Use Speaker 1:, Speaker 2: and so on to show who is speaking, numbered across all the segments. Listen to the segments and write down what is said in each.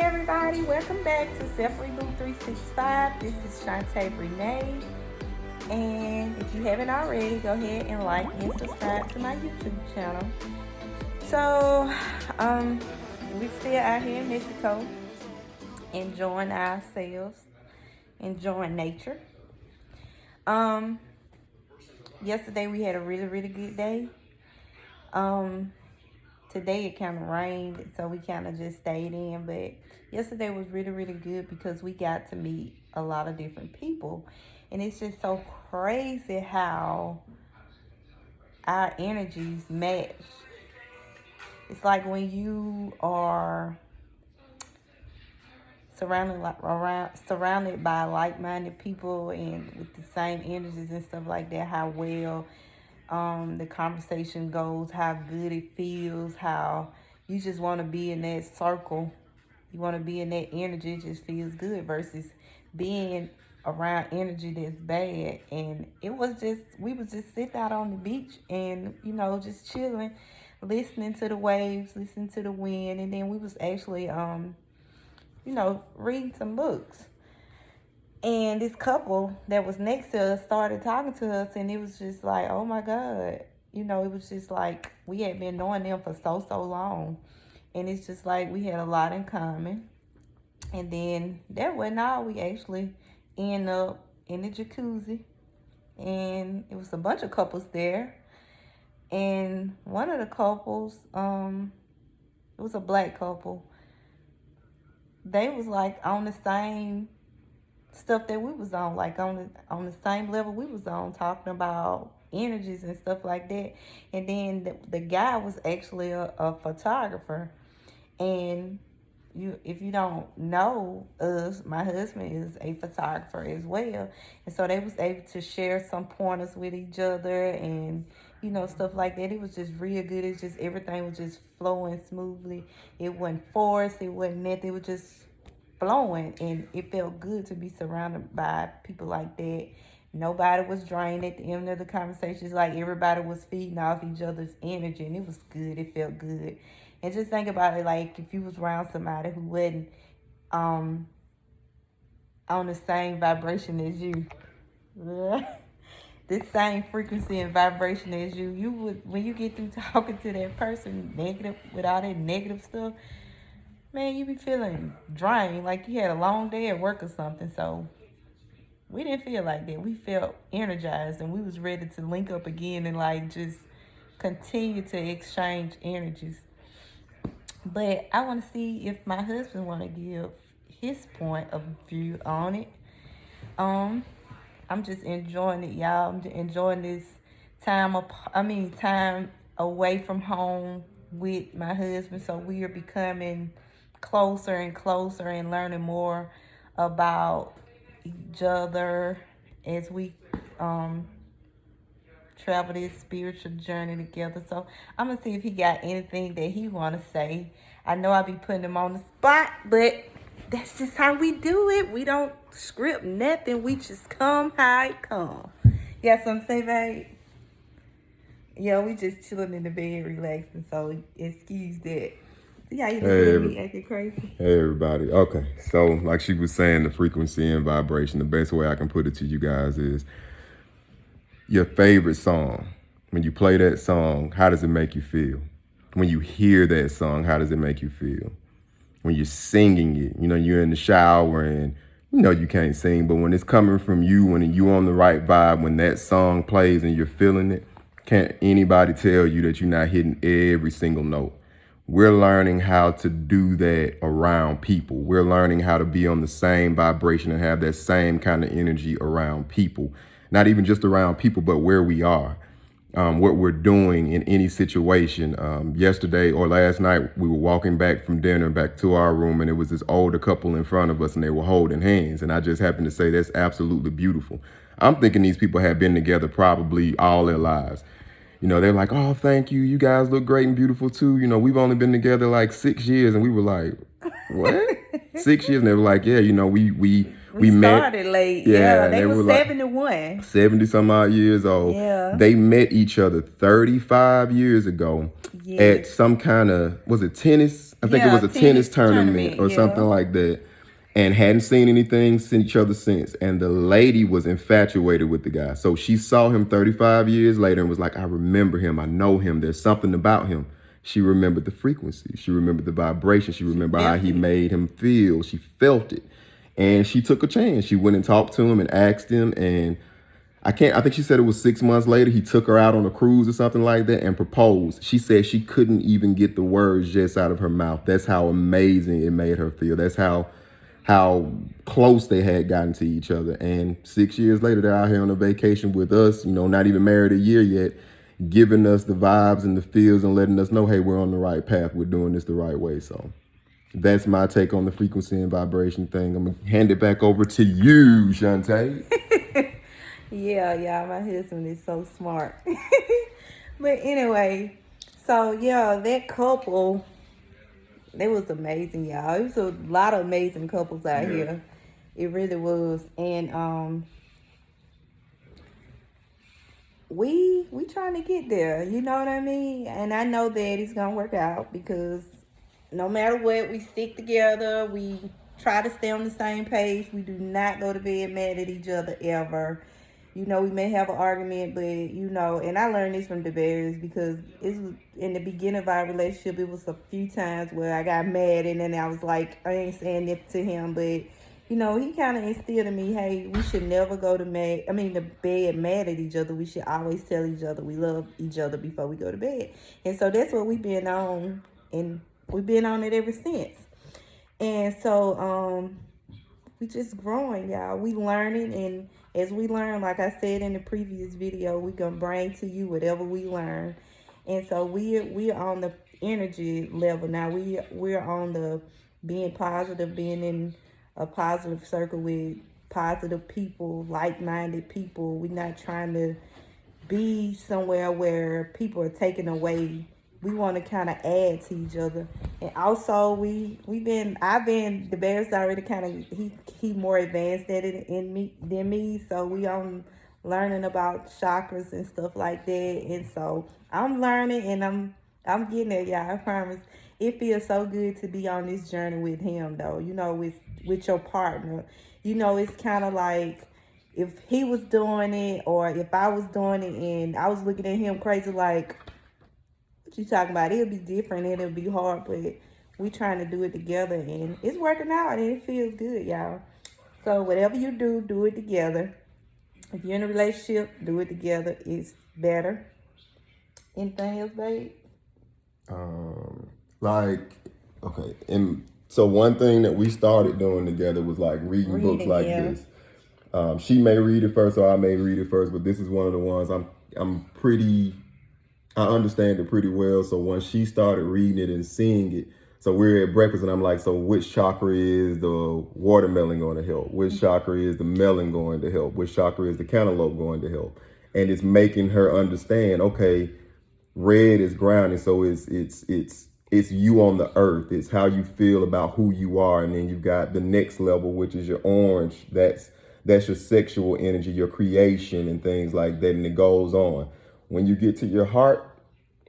Speaker 1: everybody. Welcome back to Self Reboot 365. This is Shantae Renee. And if you haven't already, go ahead and like and subscribe to my YouTube channel. So, we're still out here in Mexico, enjoying ourselves, enjoying nature. Yesterday we had a really, really good day. Today it kind of rained, so we kind of just stayed in. But yesterday was really, really good because we got to meet a lot of different people. And it's just so crazy how our energies match. It's like when you are surrounded by like-minded people and with the same energies and stuff like that, how well the conversation goes, how good it feels, how you just want to be in that circle. You want to be in that energy. It just feels good versus being around energy that's bad. And we was just sitting out on the beach and, just chilling, listening to the waves, listening to the wind. And then we was actually, reading some books. And this couple that was next to us started talking to us, and it was just like, oh my God. It was just like we had been knowing them for so long. And it's just like we had a lot in common. And then that wasn't all. We actually ended up in the jacuzzi. And it was a bunch of couples there. And one of the couples, it was a black couple. They was like on the same stuff that we was on, like on the same level we was on, talking about energies and stuff like that. And then the guy was actually a photographer. And if you don't know us, my husband is a photographer as well. And so they was able to share some pointers with each other and stuff like that. It was just real good. It's just everything was just flowing smoothly. It wasn't forced. It wasn't nothing. It was just flowing, and it felt good to be surrounded by people like that. Nobody was drained at the end of the conversations. Like everybody was feeding off each other's energy, and it was good. It felt good. And just think about it, like if you was around somebody who wasn't on the same vibration as you, the same frequency and vibration as you would, when you get through talking to that person negative with all that negative stuff, man, you be feeling drained, like you had a long day at work or something. So we didn't feel like that. We felt energized, and we was ready to link up again and like just continue to exchange energies. But I want to see if my husband want to give his point of view on it. I'm just enjoying it, y'all. I'm enjoying this time away from home with my husband. So we are becoming closer and closer and learning more about each other as we travel this spiritual journey together. So I'm gonna see if he got anything that he wanna say. I know I be putting him on the spot, but that's just how we do it. We don't script nothing. We just come how it come. You got something to say, babe? Yeah, we just chilling in the bed, relaxing. So excuse that. Yeah, you look at me acting crazy.
Speaker 2: Hey, everybody. Okay, so like she was saying, the frequency and vibration, the best way I can put it to you guys is your favorite song. When you play that song, how does it make you feel? When you hear that song, how does it make you feel? When you're singing it, you're in the shower and you can't sing, but when it's coming from you, when you on the right vibe, when that song plays and you're feeling it, can't anybody tell you that you're not hitting every single note. We're learning how to do that around people. We're learning how to be on the same vibration and have that same kind of energy around people. Not even just around people, but where we are, what we're doing in any situation. Yesterday or last night, we were walking back from dinner back to our room, and it was this older couple in front of us, and they were holding hands. And I just happened to say, that's absolutely beautiful. I'm thinking these people have been together probably all their lives. They're like, oh, thank you. You guys look great and beautiful too. We've only been together like 6 years. And we were like, what? 6 years? And they were like, yeah, we met.
Speaker 1: Started late. Yeah, they were 71.
Speaker 2: Like 70 some odd years old.
Speaker 1: Yeah.
Speaker 2: They met each other 35 years ago at some kind of, was it tennis? I think it was a tennis
Speaker 1: tennis
Speaker 2: tournament
Speaker 1: tournament.
Speaker 2: or something
Speaker 1: Yeah.
Speaker 2: like that, and hadn't seen anything since each other since. And the lady was infatuated with the guy. So she saw him 35 years later and was like, I remember him. I know him. There's something about him. She remembered the frequency. She remembered the vibration. She
Speaker 1: She
Speaker 2: remembered how
Speaker 1: felt
Speaker 2: he
Speaker 1: it.
Speaker 2: made him feel. She felt it. And she took a chance. She went and talked to him and asked him. And I think she said it was 6 months later, he took her out on a cruise or something like that and proposed. She said she couldn't even get the words just out of her mouth. That's how amazing it made her feel. That's how close they had gotten to each other. And 6 years later, they're out here on a vacation with us, not even married a year yet, giving us the vibes and the feels and letting us know, hey, we're on the right path. We're doing this the right way. So that's my take on the frequency and vibration thing. I'm going to hand it back over to you, Shantae.
Speaker 1: Yeah, my husband is so smart. But anyway, so yeah, that couple, they was amazing, y'all. It was a lot of amazing couples out here. It really was. And we trying to get there, you know what I mean? And I know that it's gonna work out because no matter what, we stick together. We try to stay on the same page. We do not go to bed mad at each other ever. We may have an argument, but and I learned this from the Bears because it was in the beginning of our relationship. It was a few times where I got mad, and then I was like, I ain't saying it to him, but he kind of instilled in me, hey, we should never go to the bed mad at each other. We should always tell each other we love each other before we go to bed. And so that's what we've been on, and we've been on it ever since. And so we just growing, y'all. We learning, and as we learn, like I said in the previous video, we gonna bring to you whatever we learn. And so we're on the energy level now. We're on the being positive, being in a positive circle with positive people, like-minded people. We're not trying to be somewhere where people are taking away. We want to kind of add to each other. And also I've been the Bears already kind of he more advanced at it than me, so we on learning about chakras and stuff like that. And so I'm learning, and I'm getting there, y'all. I promise. It feels so good to be on this journey with him, though. With your partner. It's kind of like if he was doing it or if I was doing it and I was looking at him crazy like, what you talking about? It'll be different and it'll be hard, but we trying to do it together and it's working out and it feels good, y'all. So whatever you do, do it together. If you're in a relationship, do it together. It's better. Anything else, babe?
Speaker 2: Like, okay, and so one thing that we started doing together was like reading books like this. She may read it first, or I may read it first, but this is one of the ones I understand it pretty well. So once she started reading it and seeing it, so we're at breakfast and I'm like, so which chakra is the watermelon going to help? Which chakra is the melon going to help? Which chakra is the cantaloupe going to help? And it's making her understand, okay, red is grounding, so it's you on the earth. It's how you feel about who you are. And then you've got the next level, which is your orange. That's your sexual energy, your creation and things like that. And it goes on. When you get to your heart,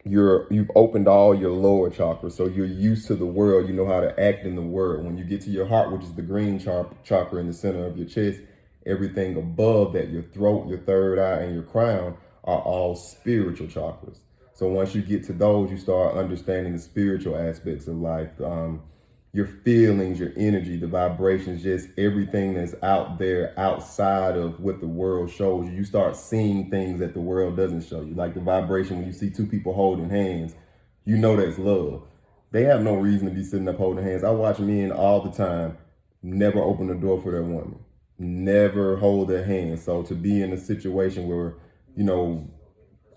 Speaker 2: you've opened all your lower chakras. So you're used to the world. You know how to act in the world. When you get to your heart, which is the green chakra in the center of your chest, everything above that, your throat, your third eye, and your crown are all spiritual chakras. So once you get to those, you start understanding the spiritual aspects of life, your feelings, your energy, the vibrations, just everything that's out there outside of what the world shows you. You start seeing things that the world doesn't show you. Like the vibration when you see two people holding hands, you know that's love. They have no reason to be sitting up holding hands. I watch men all the time never open the door for their woman, never hold their hand. So to be in a situation where,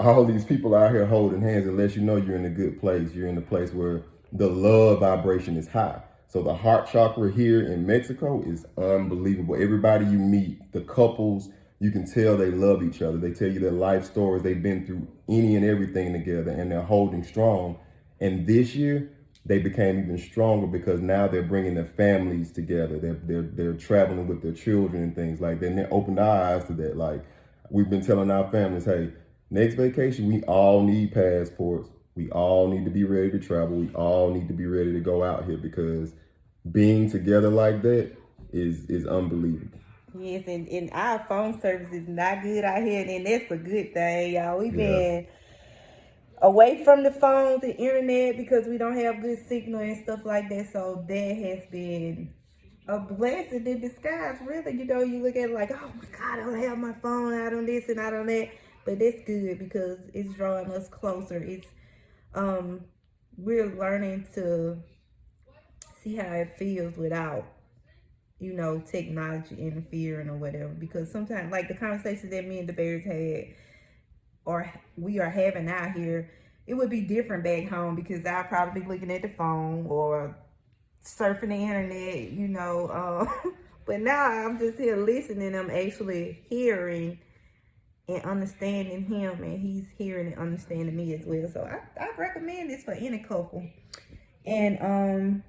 Speaker 2: all these people out here holding hands, unless you're in a good place, you're in a place where the love vibration is high. So the heart chakra here in Mexico is unbelievable. Everybody you meet, the couples, you can tell they love each other. They tell you their life stories. They've been through any and everything together, and they're holding strong. And this year, they became even stronger because now they're bringing their families together. They're traveling with their children and things like that. And they opened our eyes to that. Like we've been telling our families, hey, next vacation, we all need passports. We all need to be ready to travel. We all need to be ready to go out here because being together like that is unbelievable.
Speaker 1: Yes, and our phone service is not good out here, and that's a good thing, y'all. We've
Speaker 2: Yeah.
Speaker 1: been away from the phones and internet because we don't have good signal and stuff like that. So that has been a blessing in disguise, really. You know, you look at it like, oh my God, I don't have my phone out on this and out on that. But that's good because it's drawing us closer. It's we're learning to see how it feels without, you know, technology interfering or whatever. Because sometimes, like the conversations that me and the Bears had, or we are having out here, it would be different back home because I'd probably be looking at the phone or surfing the internet, you know. But now I'm just here listening. I'm actually hearing and understanding him, and he's hearing and understanding me as well. So I recommend this for any couple. And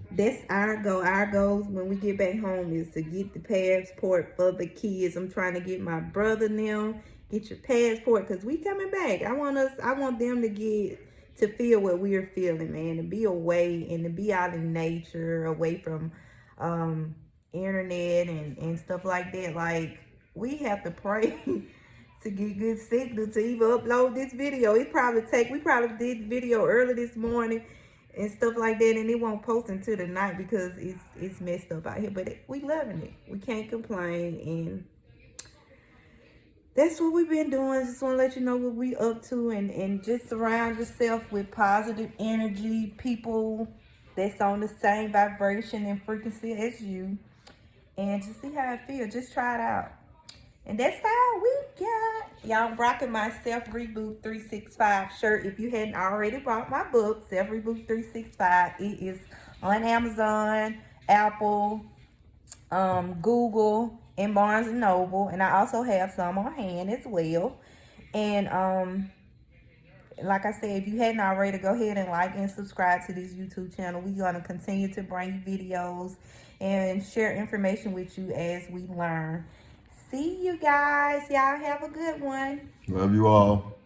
Speaker 1: that's our goal. Our goals when we get back home is to get the passport for the kids. I'm trying to get my brother now. Get your passport because we coming back. I want them to get to feel what we're feeling, man, and be away and to be out in nature, away from internet and stuff like that. Like we have to pray to get good signal to even upload this video. We probably did the video early this morning and stuff like that, and it won't post until the night because it's messed up out here. But we loving it. We can't complain, and that's what we've been doing. Just want to let you know what we up to, and just surround yourself with positive energy, people that's on the same vibration and frequency as you, and just see how it feels. Just try it out. And that's all we got. Y'all, I'm rocking my Self Reboot 365 shirt. If you hadn't already bought my book, Self Reboot 365, it is on Amazon, Apple, Google, and Barnes and Noble. And I also have some on hand as well. And like I said, if you hadn't already, go ahead and like and subscribe to this YouTube channel. We're going to continue to bring you videos and share information with you as we learn. See you guys. Y'all have a good one.
Speaker 2: Love you all.